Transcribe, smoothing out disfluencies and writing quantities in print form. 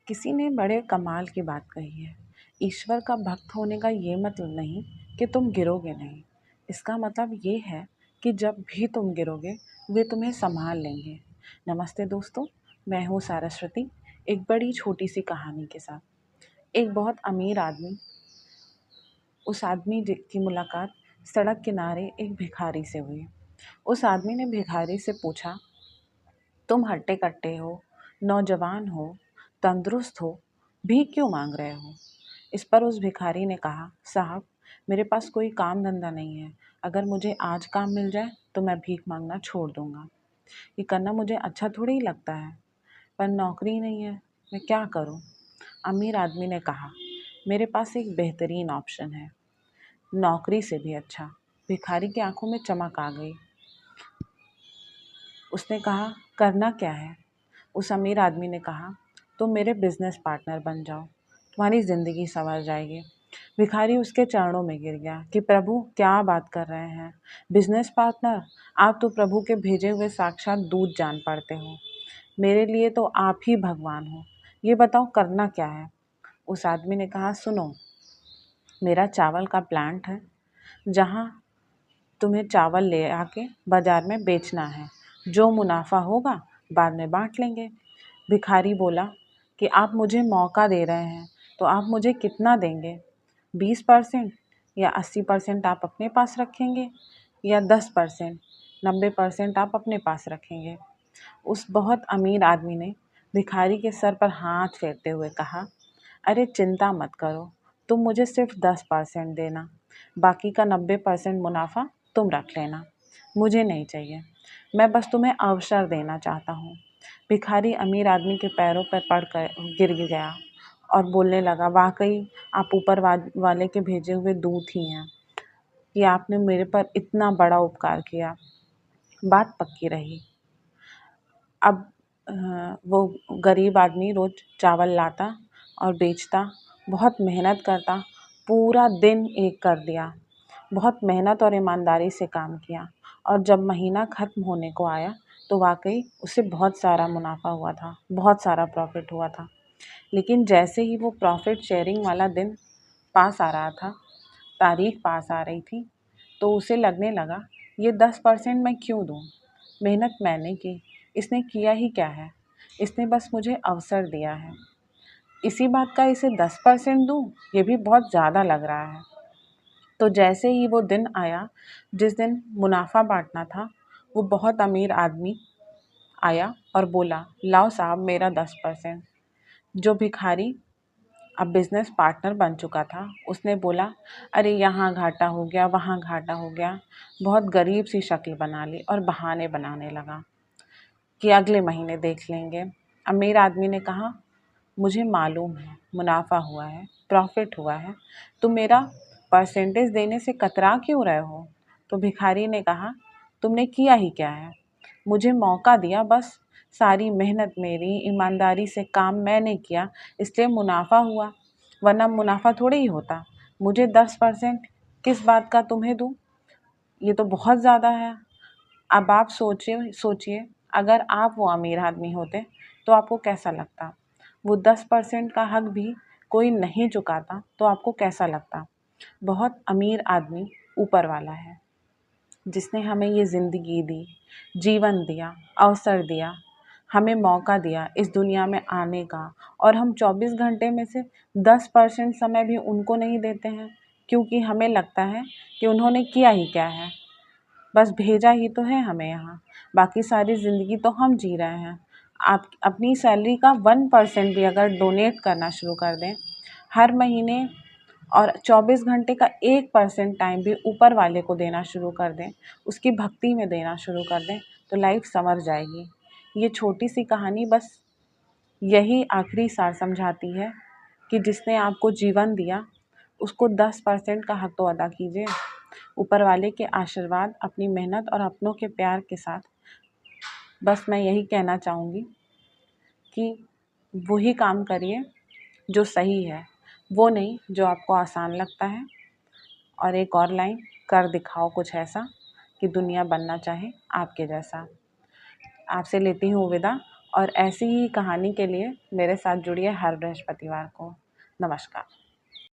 किसी ने बड़े कमाल की बात कही है। ईश्वर का भक्त होने का ये मतलब नहीं कि तुम गिरोगे नहीं। इसका मतलब ये है कि जब भी तुम गिरोगे वे तुम्हें संभाल लेंगे। नमस्ते दोस्तों, मैं हूँ सरस्वती, एक बड़ी छोटी सी कहानी के साथ। एक बहुत अमीर आदमी, उस आदमी की मुलाकात सड़क किनारे एक भिखारी से हुई। उस आदमी ने भिखारी से पूछा, तुम हट्टे कट्टे हो, नौजवान हो, तंदुरुस्त हो, भीख क्यों मांग रहे हो? इस पर उस भिखारी ने कहा, साहब, मेरे पास कोई काम धंधा नहीं है। अगर मुझे आज काम मिल जाए तो मैं भीख मांगना छोड़ दूंगा। ये करना मुझे अच्छा थोड़ी ही लगता है, पर नौकरी नहीं है, मैं क्या करूं? अमीर आदमी ने कहा, मेरे पास एक बेहतरीन ऑप्शन है, नौकरी से भी अच्छा। भिखारी की आंखों में चमक आ गई। उसने कहा, करना क्या है? उस अमीर आदमी ने कहा, तुम मेरे बिजनेस पार्टनर बन जाओ, तुम्हारी ज़िंदगी संवर जाएगी। भिखारी उसके चरणों में गिर गया कि प्रभु, क्या बात कर रहे हैं? Business partner? आप तो प्रभु के भेजे हुए साक्षात दूत जान पड़ते हो। मेरे लिए तो आप ही भगवान हो। ये बताओ, करना क्या है? उस आदमी ने कहा, सुनो, मेरा चावल का प्लांट है, जहाँ तुम्हें चावल ले आके बाजार में बेचना है। जो मुनाफा होगा बाद में बांट लेंगे। भिखारी बोला कि आप मुझे मौका दे रहे हैं, तो आप मुझे कितना देंगे? 20% या 80% आप अपने पास रखेंगे, या 10%, 90% आप अपने पास रखेंगे? उस बहुत अमीर आदमी ने भिखारी के सर पर हाथ फेरते हुए कहा, अरे चिंता मत करो, तुम मुझे सिर्फ 10% देना, बाकी का 90% मुनाफा तुम रख लेना। मुझे नहीं चाहिए, मैं बस तुम्हें अवसर देना चाहता हूँ। भिखारी अमीर आदमी के पैरों पर पड़ कर गिर गया और बोलने लगा, वाकई आप ऊपर वाले के भेजे हुए दूत ही हैं कि आपने मेरे पर इतना बड़ा उपकार किया। बात पक्की रही। अब वो गरीब आदमी रोज़ चावल लाता और बेचता, बहुत मेहनत करता, पूरा दिन एक कर दिया, बहुत मेहनत और ईमानदारी से काम किया, और जब महीना ख़त्म होने को आया तो वाकई उसे बहुत सारा मुनाफा हुआ था, बहुत सारा प्रॉफिट हुआ था। लेकिन जैसे ही वो प्रॉफिट शेयरिंग वाला दिन पास आ रहा था, तारीख पास आ रही थी, तो उसे लगने लगा, ये 10% मैं क्यों दूँ? मेहनत मैंने की, इसने किया ही क्या है? इसने बस मुझे अवसर दिया है। इसी बात का इसे 10% दूँ, ये भी बहुत ज़्यादा लग रहा है। तो जैसे ही वो दिन आया जिस दिन मुनाफा बांटना था, वो बहुत अमीर आदमी आया और बोला, लाओ साहब मेरा 10%। जो भिखारी अब बिजनेस पार्टनर बन चुका था, उसने बोला, अरे यहाँ घाटा हो गया, वहाँ घाटा हो गया। बहुत गरीब सी शक्ल बना ली और बहाने बनाने लगा कि अगले महीने देख लेंगे। अमीर आदमी ने कहा, मुझे मालूम है मुनाफा हुआ है, प्रॉफिट हुआ है, तो मेरा परसेंटेज देने से कतरा क्यों रहे हो? तो भिखारी ने कहा, तुमने किया ही क्या है? मुझे मौका दिया बस, सारी मेहनत मेरी, ईमानदारी से काम मैंने किया, इसलिए मुनाफा हुआ, वरना मुनाफा थोड़ी ही होता। मुझे 10% किस बात का तुम्हें दूँ? ये तो बहुत ज़्यादा है। अब आप सोचिए सोचिए, अगर आप वो अमीर आदमी होते तो आपको कैसा लगता? वो 10% का हक भी कोई नहीं चुकाता तो आपको कैसा लगता? बहुत अमीर आदमी ऊपर वाला है, जिसने हमें ये ज़िंदगी दी, जीवन दिया, अवसर दिया, हमें मौका दिया इस दुनिया में आने का, और हम 24 घंटे में से 10% समय भी उनको नहीं देते हैं, क्योंकि हमें लगता है कि उन्होंने किया ही क्या है, बस भेजा ही तो है हमें यहाँ, बाकी सारी ज़िंदगी तो हम जी रहे हैं। आप अपनी सैलरी का 1% भी अगर डोनेट करना शुरू कर दें हर महीने, और 24 घंटे का 1% टाइम भी ऊपर वाले को देना शुरू कर दें, उसकी भक्ति में देना शुरू कर दें, तो लाइफ संवर जाएगी। ये छोटी सी कहानी बस यही आखिरी सार समझाती है कि जिसने आपको जीवन दिया उसको 10% का हक तो अदा कीजिए। ऊपर वाले के आशीर्वाद, अपनी मेहनत और अपनों के प्यार के साथ बस मैं यही कहना चाहूँगी कि वही काम करिए जो सही है, वो नहीं जो आपको आसान लगता है। और एक और लाइन, कर दिखाओ कुछ ऐसा कि दुनिया बनना चाहे आपके जैसा। आपसे लेती हूँ विदा। और ऐसी ही कहानी के लिए मेरे साथ जुड़िए हर बृहस्पतिवार को। नमस्कार।